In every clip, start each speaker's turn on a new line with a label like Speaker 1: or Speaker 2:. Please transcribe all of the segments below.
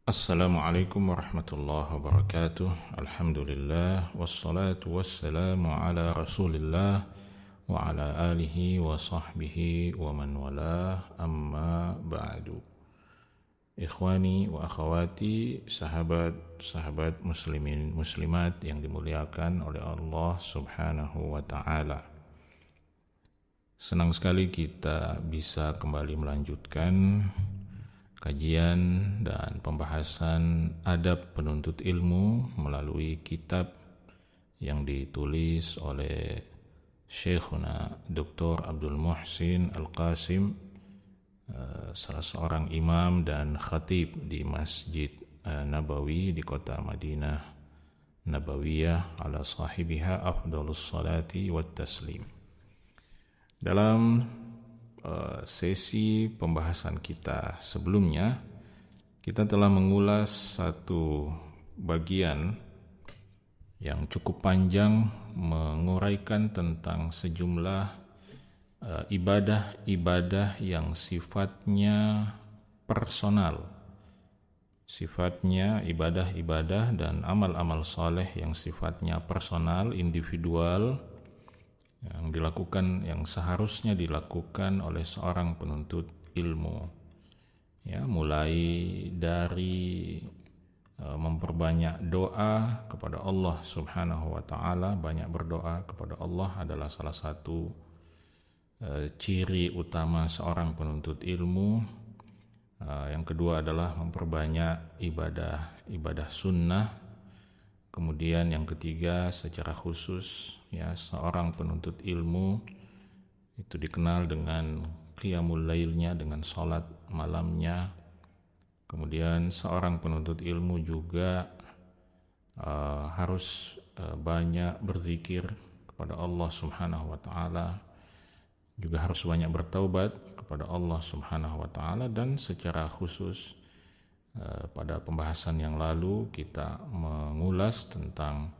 Speaker 1: Assalamualaikum warahmatullahi wabarakatuh. Alhamdulillah wassalatu wassalamu ala Rasulillah wa ala alihi wa sahbihi wa man walah, amma ba'du. Ikhwani wa akhwati, sahabat-sahabat muslimin muslimat yang dimuliakan oleh Allah Subhanahu wa taala. Senang sekali kita bisa kembali melanjutkan kajian dan pembahasan adab penuntut ilmu melalui kitab yang ditulis oleh Syekhuna Dr. Abdul Muhsin Al-Qasim, salah seorang imam dan khatib di Masjid Nabawi di kota Madinah Nabawiyah, ala sahibiha afdalus salati wat taslim. Dalam sesi pembahasan kita sebelumnya, kita telah mengulas satu bagian yang cukup panjang menguraikan tentang sejumlah ibadah-ibadah yang sifatnya personal, sifatnya ibadah-ibadah dan amal-amal soleh yang sifatnya personal, individual, yang dilakukan, yang seharusnya dilakukan oleh seorang penuntut ilmu, ya, mulai dari memperbanyak doa kepada Allah Subhanahu wa taala. Banyak berdoa kepada Allah adalah salah satu ciri utama seorang penuntut ilmu. Yang kedua adalah memperbanyak ibadah sunnah. Kemudian yang ketiga, secara khusus, ya, seorang penuntut ilmu itu dikenal dengan qiyamul lailnya, dengan salat malamnya. Kemudian seorang penuntut ilmu juga harus banyak berzikir kepada Allah Subhanahu wa taala, juga harus banyak bertaubat kepada Allah Subhanahu wa taala. Dan secara khusus pada pembahasan yang lalu kita mengulas tentang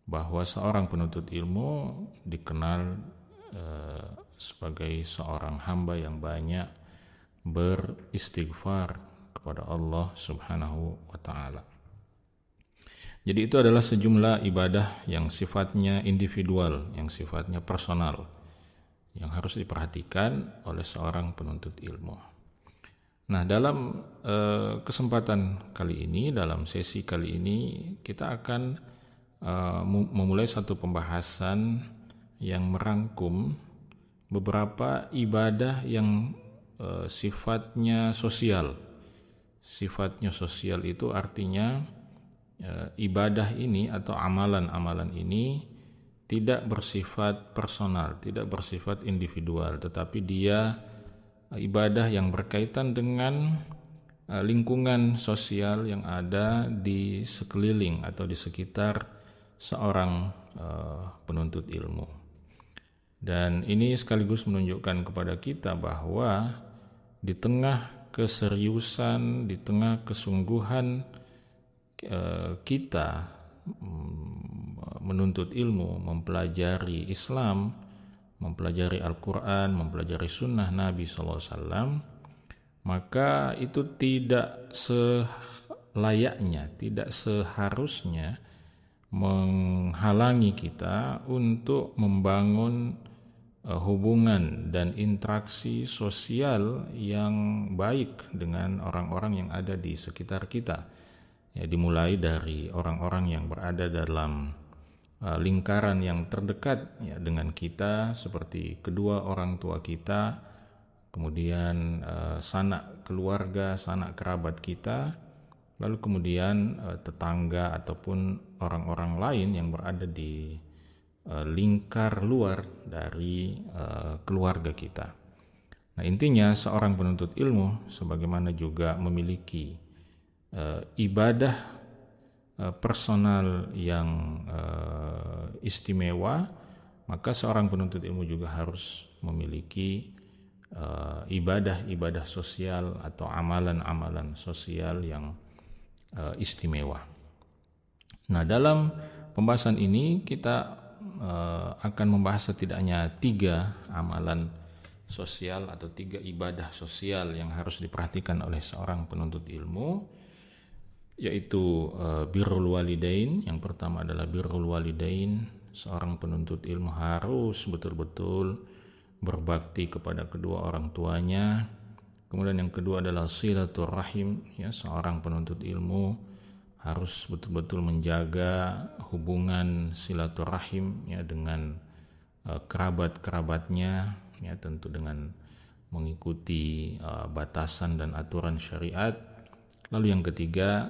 Speaker 1: bahwa seorang penuntut ilmu dikenal sebagai seorang hamba yang banyak beristighfar kepada Allah Subhanahu wa taala. Jadi itu adalah sejumlah ibadah yang sifatnya individual, yang sifatnya personal, yang harus diperhatikan oleh seorang penuntut ilmu. Nah, dalam kesempatan kali ini, dalam sesi kali ini, kita akan memulai satu pembahasan yang merangkum beberapa ibadah yang sifatnya sosial. Sifatnya sosial itu artinya ibadah ini atau amalan-amalan ini tidak bersifat personal, tidak bersifat individual, tetapi dia ibadah yang berkaitan dengan lingkungan sosial yang ada di sekeliling atau di sekitar seorang penuntut ilmu. Dan ini sekaligus menunjukkan kepada kita bahwa di tengah keseriusan, di tengah kesungguhan kita menuntut ilmu, mempelajari Islam, mempelajari Al-Quran, mempelajari sunnah Nabi SAW, maka itu tidak selayaknya, tidak seharusnya menghalangi kita untuk membangun hubungan dan interaksi sosial yang baik dengan orang-orang yang ada di sekitar kita. Ya, dimulai dari orang-orang yang berada dalam lingkaran yang terdekat, ya, dengan kita, seperti kedua orang tua kita, kemudian sanak keluarga, sanak kerabat kita, lalu kemudian tetangga ataupun orang-orang lain yang berada di lingkar luar dari keluarga kita. Nah, intinya seorang penuntut ilmu sebagaimana juga memiliki ibadah personal yang istimewa, maka seorang penuntut ilmu juga harus memiliki ibadah-ibadah sosial atau amalan-amalan sosial yang istimewa. Nah, dalam pembahasan ini kita akan membahas setidaknya 3 amalan sosial atau 3 ibadah sosial yang harus diperhatikan oleh seorang penuntut ilmu. yaitu birrul walidain. Yang pertama adalah birrul walidain. Seorang penuntut ilmu harus betul-betul berbakti kepada kedua orang tuanya. Kemudian yang kedua adalah silaturahim, ya, seorang penuntut ilmu harus betul-betul menjaga hubungan silaturahim, ya, dengan kerabat-kerabatnya, ya, tentu dengan mengikuti batasan dan aturan syariat. Lalu yang ketiga,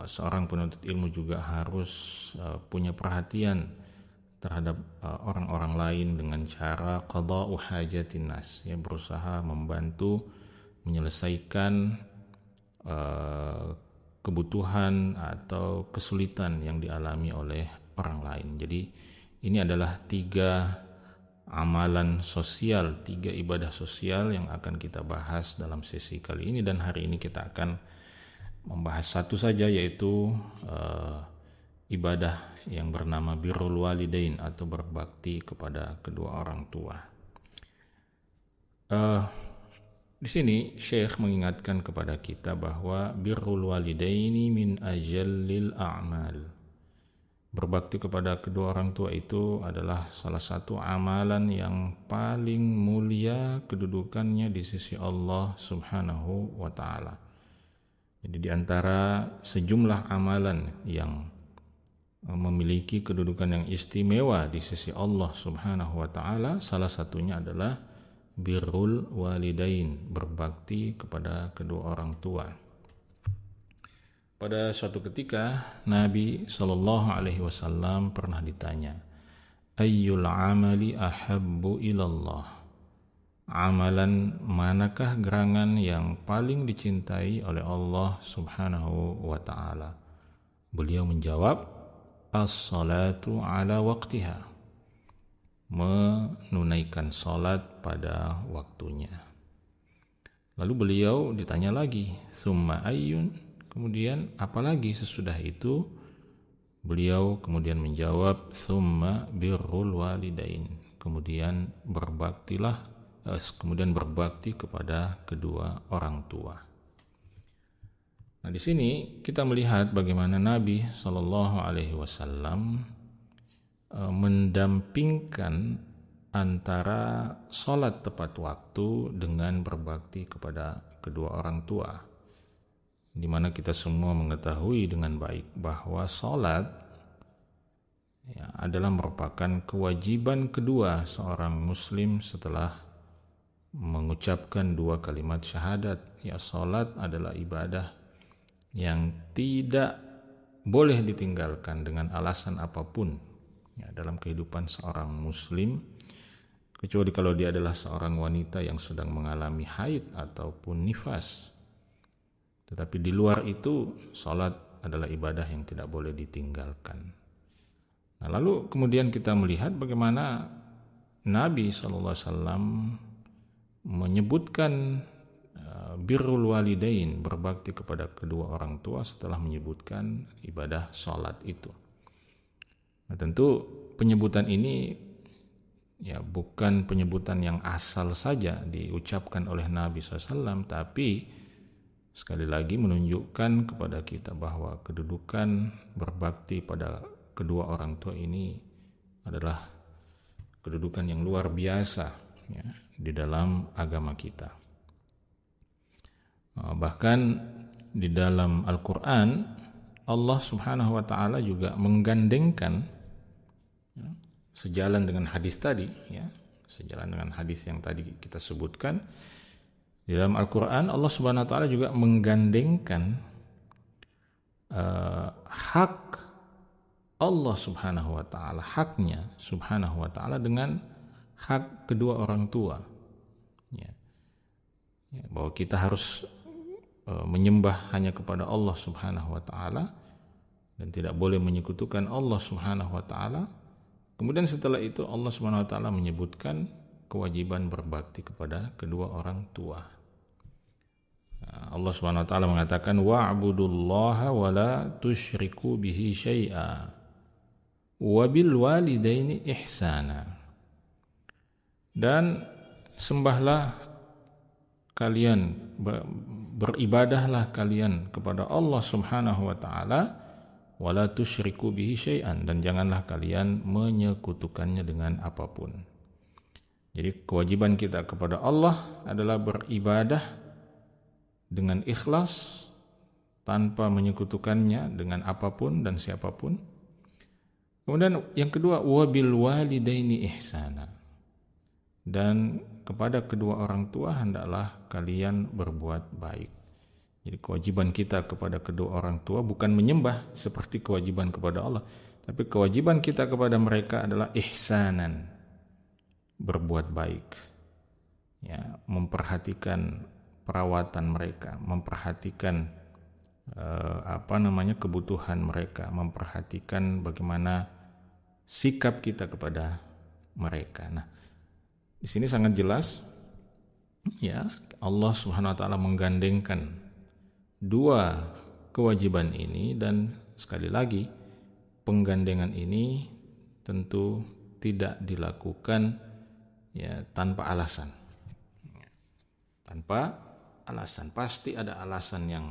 Speaker 1: seorang penuntut ilmu juga harus punya perhatian terhadap orang-orang lain dengan cara qada'u hajatin nas, ya, berusaha membantu menyelesaikan kebutuhan atau kesulitan yang dialami oleh orang lain. Jadi ini adalah 3 amalan sosial, 3 ibadah sosial yang akan kita bahas dalam sesi kali ini, dan hari ini kita akan membahas satu saja, yaitu ibadah yang bernama birrul walidain atau berbakti kepada kedua orang tua. Di sini Syekh mengingatkan kepada kita bahwa birrul walidaini min ajallil a'mal. Berbakti kepada kedua orang tua itu adalah salah satu amalan yang paling mulia kedudukannya di sisi Allah Subhanahu wa taala. Jadi di antara sejumlah amalan yang memiliki kedudukan yang istimewa di sisi Allah Subhanahu wa taala, salah satunya adalah birrul walidain, berbakti kepada kedua orang tua. Pada suatu ketika Nabi SAW pernah ditanya, ayyul amali ahabbu ilallah, amalan manakah gerangan yang paling dicintai oleh Allah Subhanahu wa taala? Beliau menjawab, as-salatu ala waqtiha, menunaikan salat pada waktunya. Lalu beliau ditanya lagi, summa ayyun, kemudian apalagi sesudah itu? Beliau kemudian menjawab, summa birrul walidain, kemudian berbakti kepada kedua orang tua. Nah, di sini kita melihat bagaimana Nabi SAW mendampingkan antara sholat tepat waktu dengan berbakti kepada kedua orang tua, di mana kita semua mengetahui dengan baik bahwa sholat, ya, adalah merupakan kewajiban kedua seorang muslim setelah mengucapkan 2 kalimat syahadat. Ya, sholat adalah ibadah yang tidak boleh ditinggalkan dengan alasan apapun, ya, dalam kehidupan seorang muslim, kecuali kalau dia adalah seorang wanita yang sedang mengalami haid ataupun nifas. Tetapi di luar itu, salat adalah ibadah yang tidak boleh ditinggalkan. Nah, lalu kemudian kita melihat bagaimana Nabi SAW menyebutkan birrul walidain, berbakti kepada kedua orang tua, setelah menyebutkan ibadah salat itu. Nah, tentu penyebutan ini, ya, bukan penyebutan yang asal saja diucapkan oleh Nabi SAW, tapi sekali lagi menunjukkan kepada kita bahwa kedudukan berbakti pada kedua orang tua ini adalah kedudukan yang luar biasa, ya, di dalam agama kita. Bahkan di dalam Al-Quran, Allah Subhanahu wa ta'ala juga menggandengkan, ya, sejalan dengan hadis tadi, ya, sejalan dengan hadis yang tadi kita sebutkan. Di dalam Al-Quran, Allah Subhanahu wa ta'ala juga menggandengkan hak Allah Subhanahu wa ta'ala, haknya Subhanahu wa ta'ala dengan hak kedua orang tua, ya. Ya, bahwa kita harus menyembah hanya kepada Allah Subhanahu wa ta'ala dan tidak boleh menyekutukan Allah Subhanahu wa ta'ala. Kemudian setelah itu Allah Subhanahu wa ta'ala menyebutkan kewajiban berbakti kepada kedua orang tua. Allah Subhanahu wa ta'ala mengatakan, wa'budullaha wa la tusyriku bihi syai'a wa bil walidaini ihsana. Dan sembahlah kalian beribadahlah kalian kepada Allah Subhanahu wa taala, wala tusyriku bihi syai'an, dan janganlah kalian menyekutukannya dengan apapun. Jadi kewajiban kita kepada Allah adalah beribadah dengan ikhlas tanpa menyekutukannya dengan apapun dan siapapun. Kemudian yang kedua, wabil walidaini ihsana, dan kepada kedua orang tua hendaklah kalian berbuat baik. Jadi kewajiban kita kepada kedua orang tua bukan menyembah seperti kewajiban kepada Allah, tapi kewajiban kita kepada mereka adalah ihsanan, berbuat baik, ya, memperhatikan perawatan mereka, memperhatikan kebutuhan mereka, memperhatikan bagaimana sikap kita kepada mereka. Nah, di sini sangat jelas, ya, Allah Subhanahu wa taala menggandengkan dua kewajiban ini, dan sekali lagi penggandengan ini tentu tidak dilakukan, ya, tanpa alasan. Tanpa alasan, pasti ada alasan yang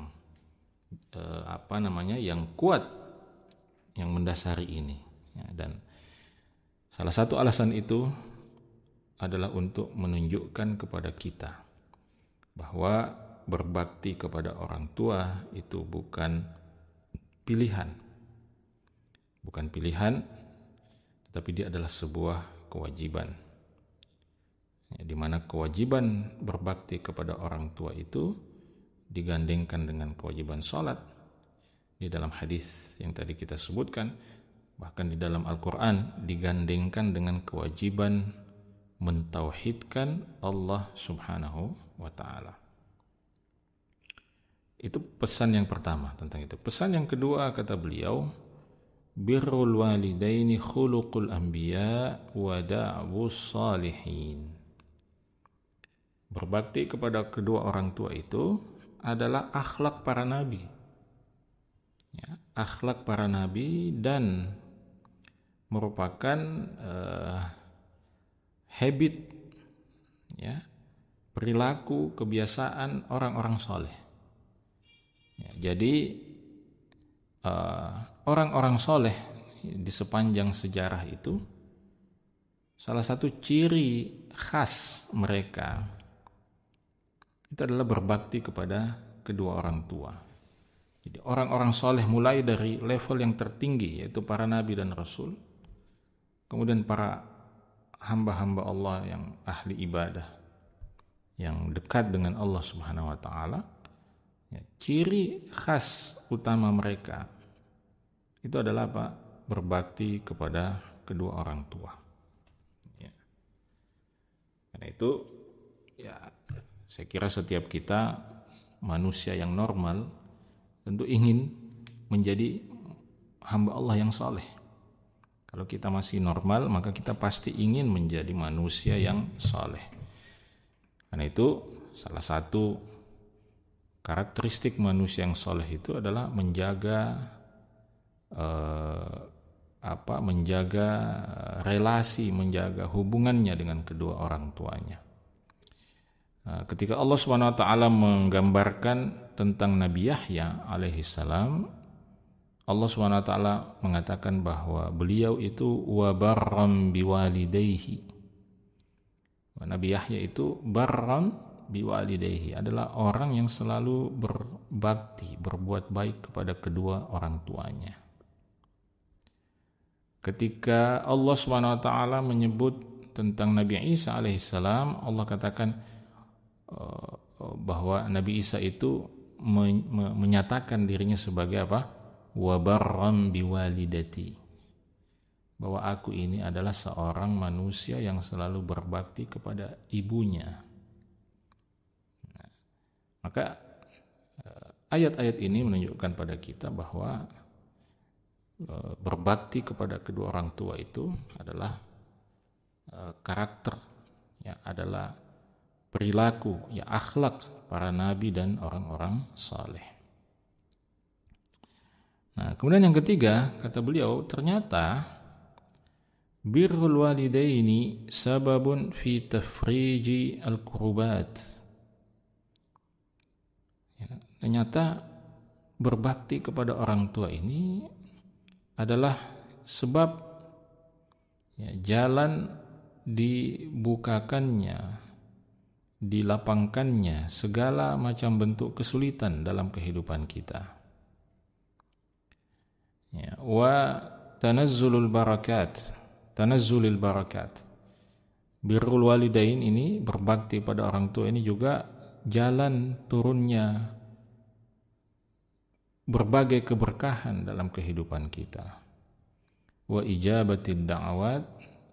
Speaker 1: yang kuat yang mendasari ini, ya, dan salah satu alasan itu adalah untuk menunjukkan kepada kita bahwa berbakti kepada orang tua itu bukan pilihan, tetapi dia adalah sebuah kewajiban, ya, di mana kewajiban berbakti kepada orang tua itu digandengkan dengan kewajiban sholat. Di dalam hadis yang tadi kita sebutkan, bahkan di dalam Al-Quran digandengkan dengan kewajiban mentauhidkan Allah Subhanahu wa ta'ala. Itu pesan yang pertama tentang itu. Pesan yang kedua, kata beliau, birrul walidaini khuluqul anbiya wa da'wus salihin. Berbakti kepada kedua orang tua itu adalah akhlak para nabi, ya, akhlak para nabi, dan merupakan habit, ya, perilaku, kebiasaan orang-orang soleh. Ya, jadi orang-orang soleh di sepanjang sejarah itu, salah satu ciri khas mereka itu adalah berbakti kepada kedua orang tua. Jadi orang-orang soleh mulai dari level yang tertinggi, yaitu para nabi dan rasul, kemudian para hamba-hamba Allah yang ahli ibadah, yang dekat dengan Allah Subhanahu wa ta'ala, ya, ciri khas utama mereka itu adalah apa? Berbakti kepada kedua orang tua, ya. Karena itu, ya, saya kira setiap kita manusia yang normal tentu ingin menjadi hamba Allah yang soleh. Kalau kita masih normal, maka kita pasti ingin menjadi manusia yang soleh. Karena itu salah satu karakteristik manusia yang soleh itu adalah menjaga menjaga relasi, menjaga hubungannya dengan kedua orang tuanya. Ketika Allah Subhanahu wa taala menggambarkan tentang Nabi Yahya alaihissalam, Allah Subhanahu wa taala mengatakan bahwa beliau itu wa barram biwalidayhi. Nabi Yahya itu barram biwalidayhi, adalah orang yang selalu berbakti, berbuat baik kepada kedua orang tuanya. Ketika Allah Subhanahu wa taala menyebut tentang Nabi Isa alaihissalam, Allah katakan bahwa Nabi Isa itu menyatakan dirinya sebagai apa? Wa barram biwalidati, bahwa aku ini adalah seorang manusia yang selalu berbakti kepada ibunya. Nah, maka ayat-ayat ini menunjukkan pada kita bahwa berbakti kepada kedua orang tua itu adalah karakter, ya, adalah perilaku, ya, akhlak para nabi dan orang-orang saleh. Nah, kemudian yang ketiga, kata beliau, ternyata birrul walidaini sababun fi tafriji al-kurbat ternyata berbakti kepada orang tua ini adalah sebab jalan dibukakannya, dilapangkannya segala macam bentuk kesulitan dalam kehidupan kita. Wa tanazzulul barakat, tanazzulil barakat. Birrul walidain ini, berbakti pada orang tua ini juga jalan turunnya berbagai keberkahan dalam kehidupan kita. Wa ijabatid da'awat,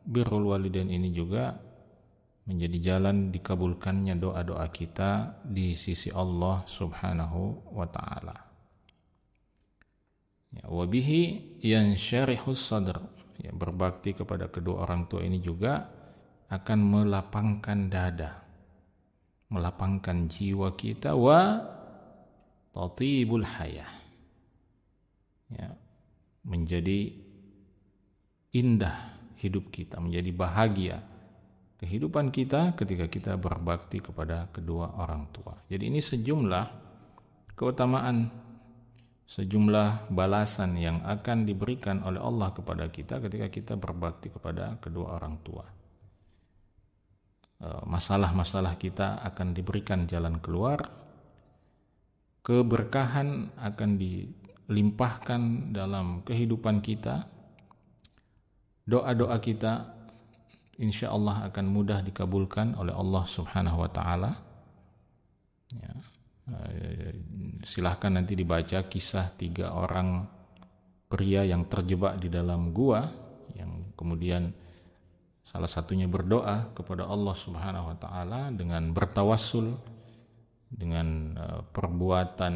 Speaker 1: birrul walidain ini juga menjadi jalan dikabulkannya doa-doa kita di sisi Allah Subhanahu wa taala. Wa bihi yansyarihus sadr, berbakti kepada kedua orang tua ini juga akan melapangkan dada, melapangkan jiwa kita, wa tatibul hayah, menjadi indah hidup kita, menjadi bahagia kehidupan kita ketika kita berbakti kepada kedua orang tua. Jadi ini sejumlah keutamaan, sejumlah balasan yang akan diberikan oleh Allah kepada kita ketika kita berbakti kepada kedua orang tua. Masalah-masalah kita akan diberikan jalan keluar, keberkahan akan dilimpahkan dalam kehidupan kita, doa-doa kita insya Allah akan mudah dikabulkan oleh Allah Subhanahu wa ta'ala. Silahkan nanti dibaca kisah 3 orang pria yang terjebak di dalam gua, yang kemudian salah satunya berdoa kepada Allah Subhanahu wa ta'ala dengan bertawassul dengan perbuatan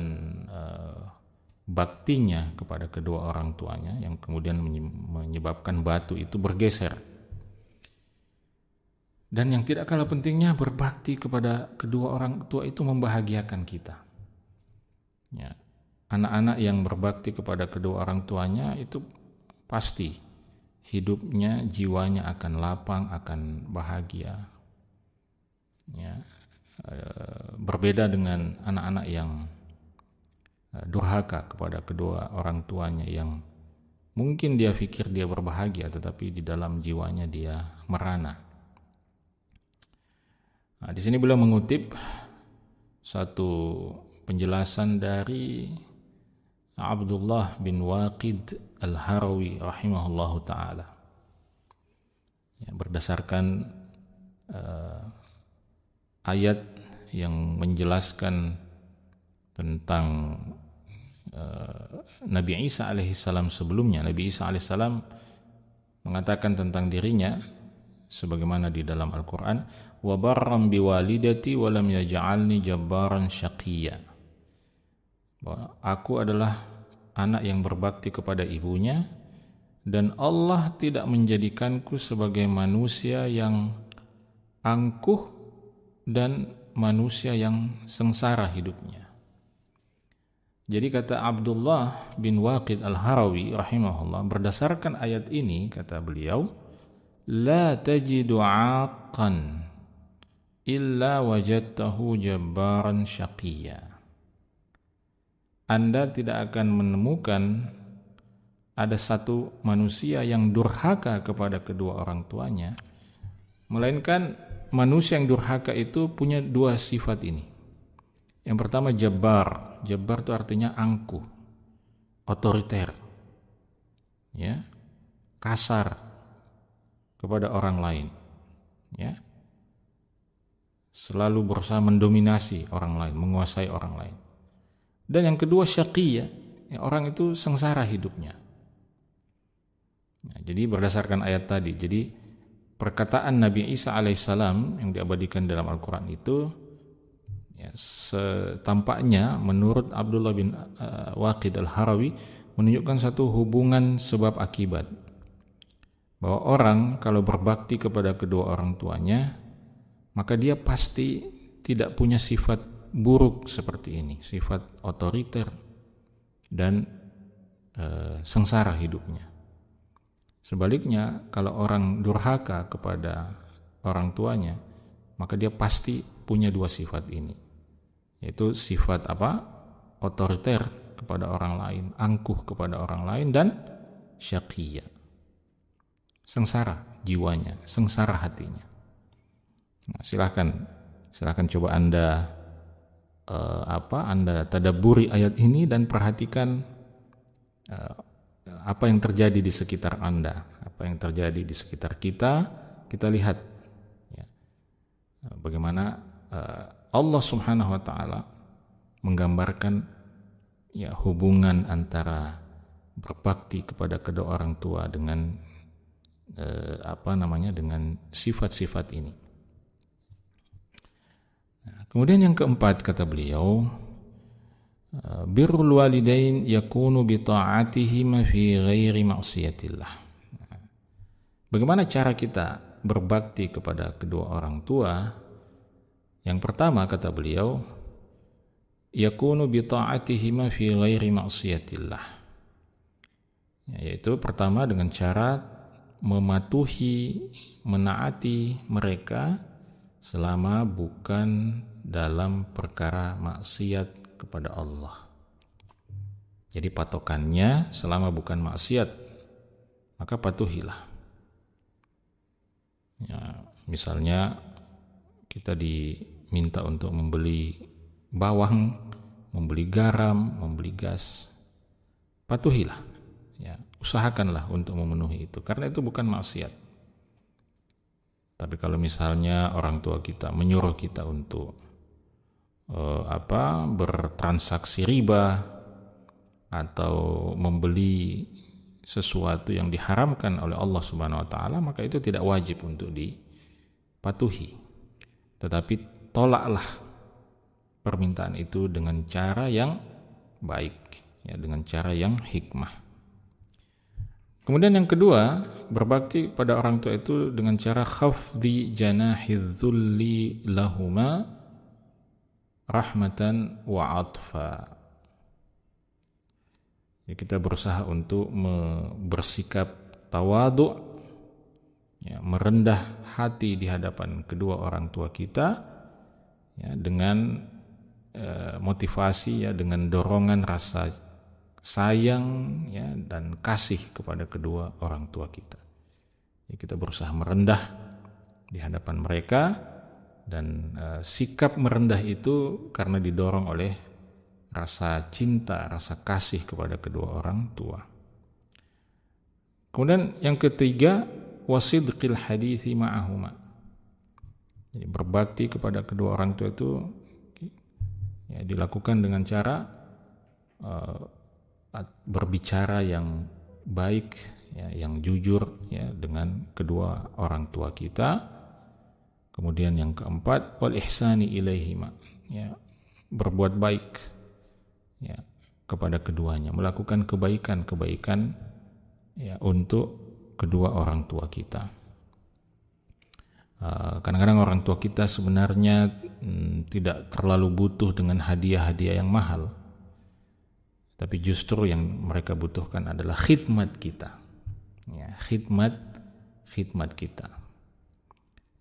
Speaker 1: baktinya kepada kedua orang tuanya, yang kemudian menyebabkan batu itu bergeser. Dan yang tidak kalah pentingnya, berbakti kepada kedua orang tua itu membahagiakan kita. Anak-anak yang berbakti kepada kedua orang tuanya itu pasti hidupnya, jiwanya akan lapang, akan bahagia. Berbeda dengan anak-anak yang durhaka kepada kedua orang tuanya, yang mungkin dia pikir dia berbahagia tetapi di dalam jiwanya dia merana. Di sini beliau mengutip satu penjelasan dari Abdullah bin Waqid Al-Harawi rahimahullahu ta'ala, berdasarkan ayat yang menjelaskan tentang Nabi Isa alaihissalam sebelumnya. Nabi Isa alaihissalam mengatakan tentang dirinya sebagaimana di dalam Al-Quran, wa barram biwalidati wa lam yaj'alni jabbaran syaqiyya, bahwa aku adalah anak yang berbakti kepada ibunya dan Allah tidak menjadikanku sebagai manusia yang angkuh dan manusia yang sengsara hidupnya. Jadi kata Abdullah bin Waqid Al-Harawi rahimahullah, berdasarkan ayat ini kata beliau, la tajidu 'aqqan illa wajadtahu jabbaran syaqiyya. Anda tidak akan menemukan ada satu manusia yang durhaka kepada kedua orang tuanya, melainkan manusia yang durhaka itu punya 2 sifat ini. Yang pertama jabbar. Jabbar itu artinya angkuh, otoriter, kasar kepada orang lain, selalu berusaha mendominasi orang lain, menguasai orang lain. Dan yang kedua syaqiyya, orang itu sengsara hidupnya. Jadi berdasarkan ayat tadi, jadi perkataan Nabi Isa alaihissalam yang diabadikan dalam Al-Quran itu, tampaknya menurut Abdullah bin Waqid Al-Harawi menunjukkan satu hubungan sebab akibat, bahwa orang kalau berbakti kepada kedua orang tuanya, maka dia pasti tidak punya sifat buruk seperti ini, sifat otoriter dan sengsara hidupnya. Sebaliknya, kalau orang durhaka kepada orang tuanya, maka dia pasti punya 2 sifat ini, yaitu sifat apa? otoriter kepada orang lain, angkuh kepada orang lain, dan syaqiyya, sengsara jiwanya, sengsara hatinya. Nah, silakan coba Anda Anda tadabburi ayat ini dan perhatikan apa yang terjadi di sekitar Anda, apa yang terjadi di sekitar kita. Kita lihat ya, bagaimana Allah Subhanahu wa taala menggambarkan ya hubungan antara berbakti kepada kedua orang tua dengan dengan sifat-sifat ini. Nah, kemudian yang keempat kata beliau, birrul walidain yakunu bi ta'atihima fi ghairi ma'siyatillah. Bagaimana cara kita berbakti kepada kedua orang tua? Yang pertama kata beliau, yakunu bi ta'atihima fi ghairi ma'siyatillah. Yaitu pertama dengan cara mematuhi, menaati mereka selama bukan dalam perkara maksiat kepada Allah. Jadi patokannya selama bukan maksiat, maka patuhilah. Ya, misalnya kita diminta untuk membeli bawang, membeli garam, membeli gas, patuhilah. Ya, usahakanlah untuk memenuhi itu, karena itu bukan maksiat. Tapi kalau misalnya orang tua kita menyuruh kita untuk bertransaksi riba atau membeli sesuatu yang diharamkan oleh Allah Subhanahu wa taala, maka itu tidak wajib untuk dipatuhi. Tetapi tolaklah permintaan itu dengan cara yang baik, ya, dengan cara yang hikmah. Kemudian yang kedua, berbakti pada orang tua itu dengan cara khafdi janahidzulli lahuma rahmatan wa atfa. Ya, kita berusaha untuk bersikap tawadu, ya, merendah hati di hadapan kedua orang tua kita, ya, dengan motivasi, ya, dengan dorongan rasa sayang, ya, dan kasih kepada kedua orang tua kita. Ya, kita berusaha merendah di hadapan mereka, dan sikap merendah itu karena didorong oleh rasa cinta, rasa kasih kepada kedua orang tua. Kemudian yang ketiga, wasidqil hadithi ma'ahuma. Jadi berbakti kepada kedua orang tua itu ya, dilakukan dengan cara berbicara yang baik, ya, yang jujur, ya, dengan kedua orang tua kita. Kemudian yang keempat, wal ihsani ilaihima, ya, berbuat baik, ya, kepada keduanya, melakukan kebaikan-kebaikan, ya, untuk kedua orang tua kita. Kadang-kadang orang tua kita sebenarnya tidak terlalu butuh dengan hadiah-hadiah yang mahal, tapi justru yang mereka butuhkan adalah khidmat kita, ya, khidmat kita.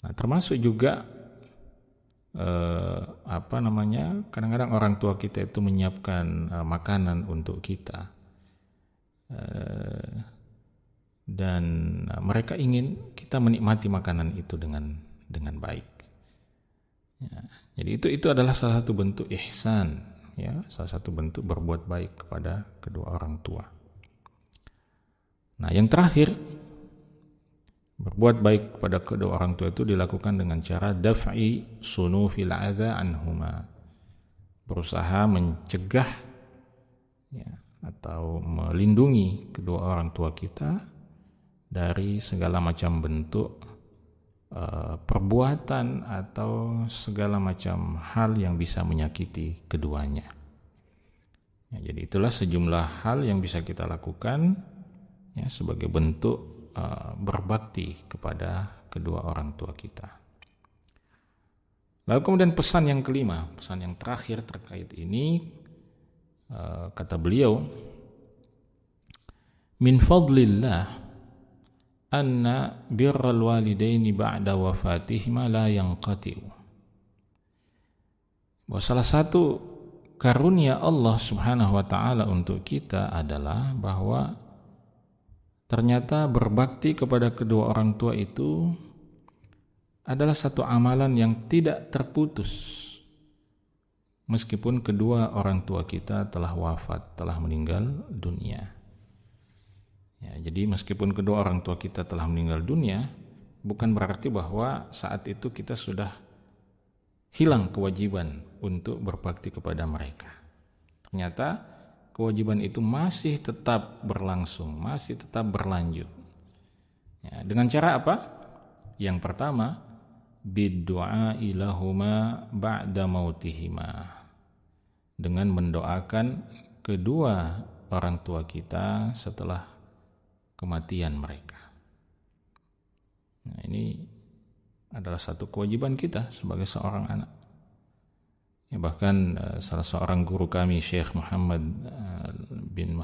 Speaker 1: Nah, termasuk juga kadang-kadang orang tua kita itu menyiapkan makanan untuk kita, dan mereka ingin kita menikmati makanan itu dengan baik. Ya, jadi itu adalah salah satu bentuk ihsan, ya, salah satu bentuk berbuat baik kepada kedua orang tua. Nah, yang terakhir, berbuat baik kepada kedua orang tua itu dilakukan dengan cara daf'i sunufil adza anhuma, berusaha mencegah, ya, atau melindungi kedua orang tua kita dari segala macam bentuk perbuatan atau segala macam hal yang bisa menyakiti keduanya. Ya, jadi itulah sejumlah hal yang bisa kita lakukan, ya, sebagai bentuk berbakti kepada kedua orang tua kita. Lalu kemudian pesan yang kelima, pesan yang terakhir terkait ini, kata beliau, min fadlillah anna birral walidaini ba'da wafatihima la yanqati'u. Bahwa salah satu karunia Allah Subhanahu wa taala untuk kita adalah bahwa ternyata berbakti kepada kedua orang tua itu adalah satu amalan yang tidak terputus meskipun kedua orang tua kita telah wafat, telah meninggal dunia. Ya, jadi meskipun kedua orang tua kita telah meninggal dunia, bukan berarti bahwa saat itu kita sudah hilang kewajiban untuk berbakti kepada mereka. Ternyata kewajiban itu masih tetap berlangsung, masih tetap berlanjut. Ya, dengan cara apa? Yang pertama, biddu'a ilahuma ba'da mautihima. Dengan mendoakan kedua orang tua kita setelah kematian mereka. Nah, ini adalah satu kewajiban kita sebagai seorang anak. Ya, bahkan salah seorang guru kami, Syekh Muhammad bin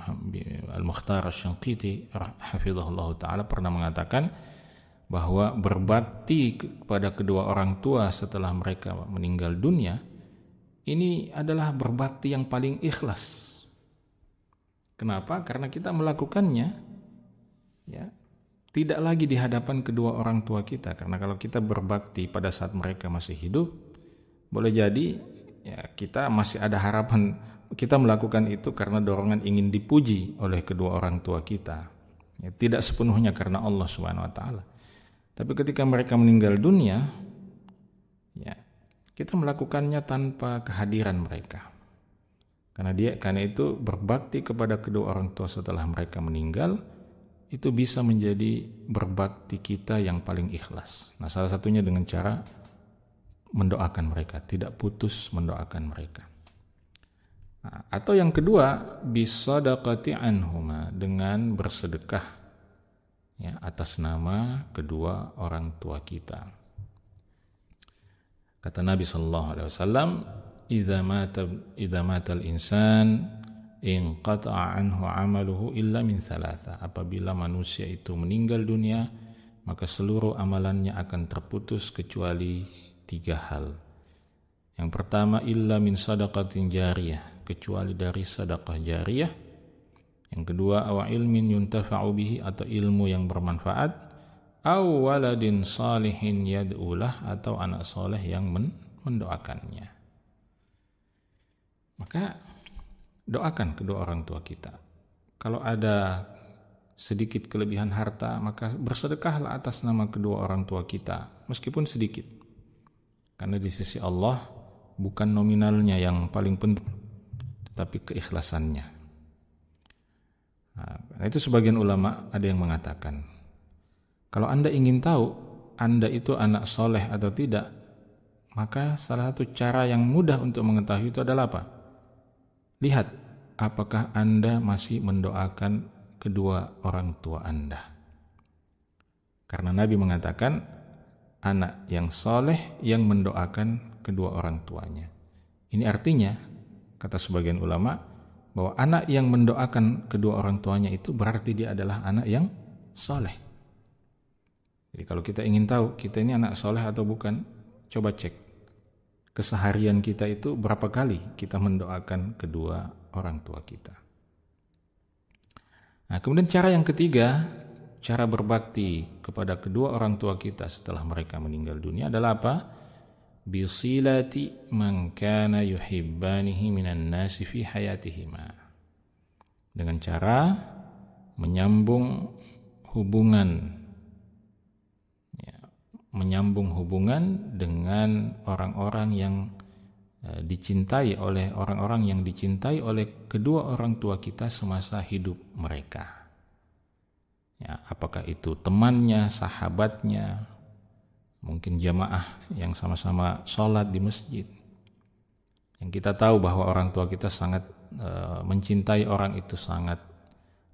Speaker 1: Al-Mukhtar Asy-Syanqiti hafizahullah ta'ala pernah mengatakan bahwa berbakti kepada kedua orang tua setelah mereka meninggal dunia ini adalah berbakti yang paling ikhlas. Kenapa? Karena kita melakukannya ya tidak lagi di hadapan kedua orang tua kita, karena kalau kita berbakti pada saat mereka masih hidup, boleh jadi ya kita masih ada harapan kita melakukan itu karena dorongan ingin dipuji oleh kedua orang tua kita, ya, tidak sepenuhnya karena Allah Subhanahu wa taala. Tapi ketika mereka meninggal dunia, ya kita melakukannya tanpa kehadiran mereka, karena itu berbakti kepada kedua orang tua setelah mereka meninggal itu bisa menjadi berbakti kita yang paling ikhlas. Nah, salah satunya dengan cara mendoakan mereka, tidak putus mendoakan mereka. Nah, atau yang kedua, bisadaqati anhuma, dengan bersedekah ya atas nama kedua orang tua kita. Kata Nabi sallallahu alaihi wasallam, idza mata al-insan inqata'a anhu 'amaluhu illa min thalatha. Apabila manusia itu meninggal dunia, maka seluruh amalannya akan terputus kecuali 3 hal. Yang pertama, illa min sadaqatin jariyah, kecuali dari sedekah jariyah. Yang kedua, aw ilmin yuntafa'u bihi, atau ilmu yang bermanfaat, aw waladin salihin yad'ulah, atau anak soleh yang mendoakannya. Maka doakan kedua orang tua kita. Kalau ada sedikit kelebihan harta, maka bersedekahlah atas nama kedua orang tua kita, meskipun sedikit. Karena di sisi Allah bukan nominalnya yang paling penting, tetapi keikhlasannya. Nah, itu sebagian ulama ada yang mengatakan, kalau Anda ingin tahu Anda itu anak soleh atau tidak, maka salah satu cara yang mudah untuk mengetahui itu adalah apa? Lihat, apakah Anda masih mendoakan kedua orang tua Anda. Karena Nabi mengatakan, anak yang soleh yang mendoakan kedua orang tuanya. Ini artinya, kata sebagian ulama, bahwa anak yang mendoakan kedua orang tuanya itu berarti dia adalah anak yang soleh. Jadi kalau kita ingin tahu kita ini anak soleh atau bukan, coba cek keseharian kita itu berapa kali kita mendoakan kedua orang tua kita. Nah, kemudian cara yang ketiga, cara berbakti kepada kedua orang tua kita setelah mereka meninggal dunia adalah apa? Bisilati man kana yuhibbanihi minan nasi fi hayatihima. Dengan cara menyambung hubungan dengan orang-orang yang dicintai oleh orang-orang yang dicintai oleh kedua orang tua kita semasa hidup mereka. Ya, apakah itu temannya, sahabatnya, mungkin jamaah yang sama-sama sholat di masjid. Yang kita tahu bahwa orang tua kita sangat mencintai orang itu, sangat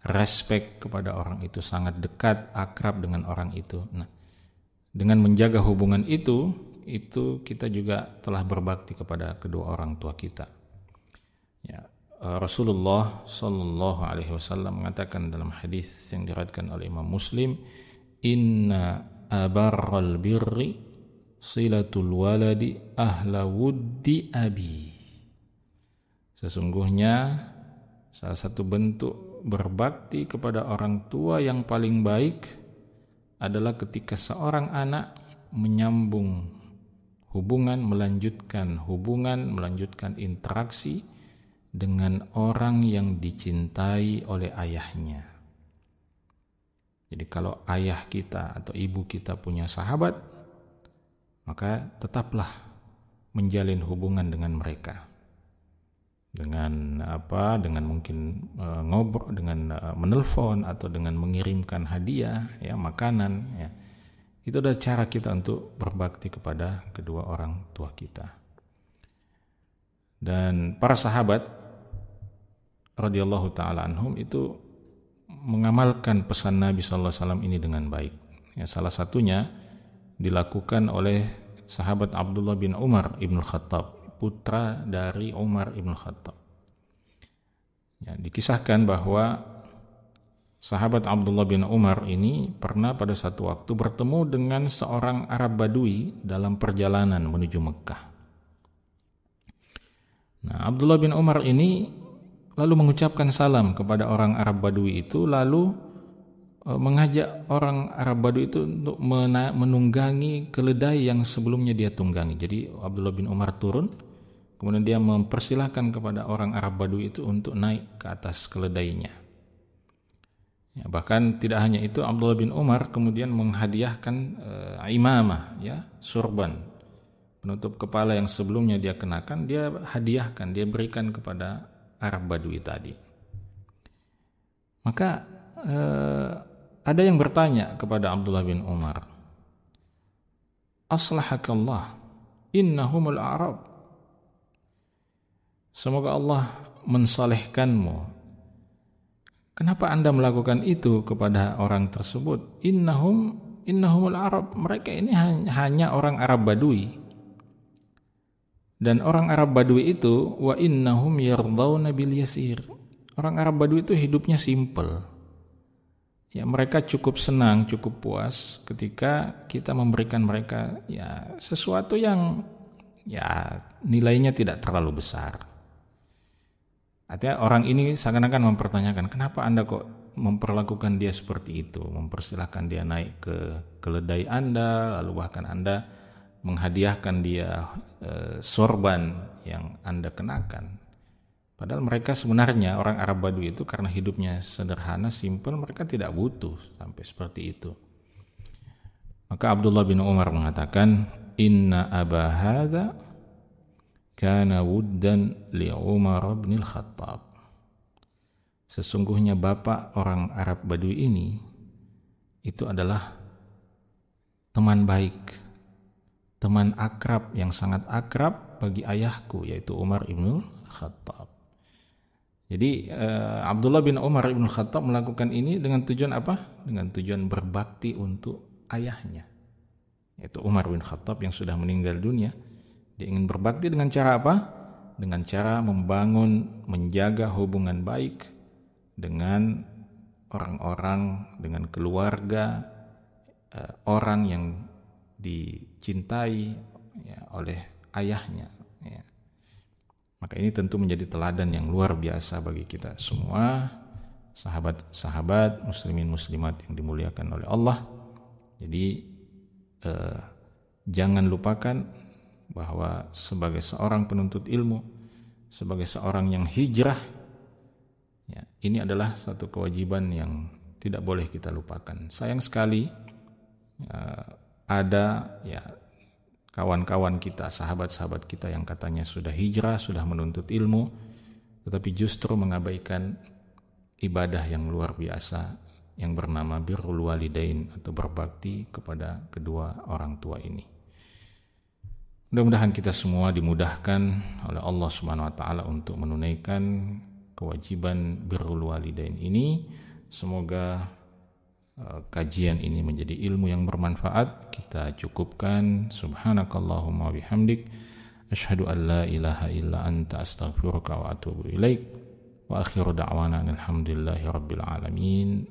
Speaker 1: respect kepada orang itu, sangat dekat, akrab dengan orang itu. Nah, dengan menjaga hubungan itu kita juga telah berbakti kepada kedua orang tua kita. Ya, Rasulullah Shallallahu Alaihi Wasallam mengatakan dalam hadis yang diriwayatkan oleh Imam Muslim, Inna abarral birri silatul waladi ahla wuddi abi. Sesungguhnya salah satu bentuk berbakti kepada orang tua yang paling baik adalah ketika seorang anak menyambung hubungan, melanjutkan interaksi dengan orang yang dicintai oleh ayahnya. Jadi kalau ayah kita atau ibu kita punya sahabat, maka tetaplah menjalin hubungan dengan mereka. Dengan mungkin ngobrol, dengan menelpon atau dengan mengirimkan hadiah, ya, makanan, ya. Itu adalah cara kita untuk berbakti kepada kedua orang tua kita. Dan para sahabat radhiyallahu taala anhum itu mengamalkan pesan Nabi sallallahu alaihi wasallam ini dengan baik. Ya, salah satunya dilakukan oleh sahabat Abdullah bin Umar ibn Khattab, putra dari Umar ibn Khattab. Ya, dikisahkan bahwa sahabat Abdullah bin Umar ini pernah pada satu waktu bertemu dengan seorang Arab Badui dalam perjalanan menuju Mekah. Nah, Abdullah bin Umar ini lalu mengucapkan salam kepada orang Arab Badui itu, lalu mengajak orang Arab Badui itu untuk menunggangi keledai yang sebelumnya dia tunggangi. Jadi Abdullah bin Umar turun, kemudian dia mempersilahkan kepada orang Arab Badui itu untuk naik ke atas keledainya. Ya, bahkan tidak hanya itu, Abdullah bin Umar kemudian menghadiahkan imamah, ya, surban, penutup kepala yang sebelumnya dia kenakan, dia hadiahkan, dia berikan kepada Arab Badui tadi. Maka ada yang bertanya kepada Abdullah bin Umar, "Aslahakallah, innahumul Arab." Semoga Allah mensalehkanmu. Kenapa Anda melakukan itu kepada orang tersebut? Innahumul Arab. Mereka ini hanya orang Arab Badui. Dan orang Arab Badui itu wa innahum yardawna bil yasir. Orang Arab Badui itu hidupnya simple. Ya, mereka cukup senang, cukup puas ketika kita memberikan mereka ya sesuatu yang ya nilainya tidak terlalu besar. Artinya orang ini seakan-akan mempertanyakan, kenapa Anda kok memperlakukan dia seperti itu, mempersilahkan dia naik ke keledai Anda, lalu bahkan Anda menghadiahkan dia sorban yang Anda kenakan. Padahal mereka sebenarnya orang Arab Badui itu karena hidupnya sederhana, simple, mereka tidak butuh sampai seperti itu. Maka Abdullah bin Umar mengatakan, "Inna aba hadza kana wuddan li Umar bin Khattab." Sesungguhnya bapak orang Arab Badui ini itu adalah teman baik, teman akrab yang sangat akrab bagi ayahku, yaitu Umar ibn Khattab. Jadi Abdullah bin Umar ibn Khattab melakukan ini dengan tujuan apa? Dengan tujuan berbakti untuk ayahnya, yaitu Umar bin Khattab yang sudah meninggal dunia. Dia ingin berbakti dengan cara apa? Dengan cara membangun, menjaga hubungan baik dengan orang-orang, dengan keluarga, orang yang dicintai ya, oleh ayahnya, ya. Maka ini tentu menjadi teladan yang luar biasa bagi kita semua, sahabat-sahabat muslimin muslimat yang dimuliakan oleh Allah. Jadi jangan lupakan bahwa sebagai seorang penuntut ilmu, sebagai seorang yang hijrah, ya, ini adalah satu kewajiban yang tidak boleh kita lupakan. Sayang sekali ada ya kawan-kawan kita, sahabat-sahabat kita yang katanya sudah hijrah, sudah menuntut ilmu, tetapi justru mengabaikan ibadah yang luar biasa yang bernama birrul walidain atau berbakti kepada kedua orang tua ini. Mudah-mudahan kita semua dimudahkan oleh Allah Subhanahu wa taala untuk menunaikan kewajiban birrul walidain ini. Semoga kajian ini menjadi ilmu yang bermanfaat. Kita cukupkan. Subhanakallahumma bihamdik, asyhadu an la ilaha illa anta, astaghfiruka wa atubu ilaik. Wa akhiru da'wana alhamdulillahi rabbil alamin.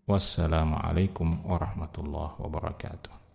Speaker 1: Wassalamualaikum warahmatullahi wabarakatuh.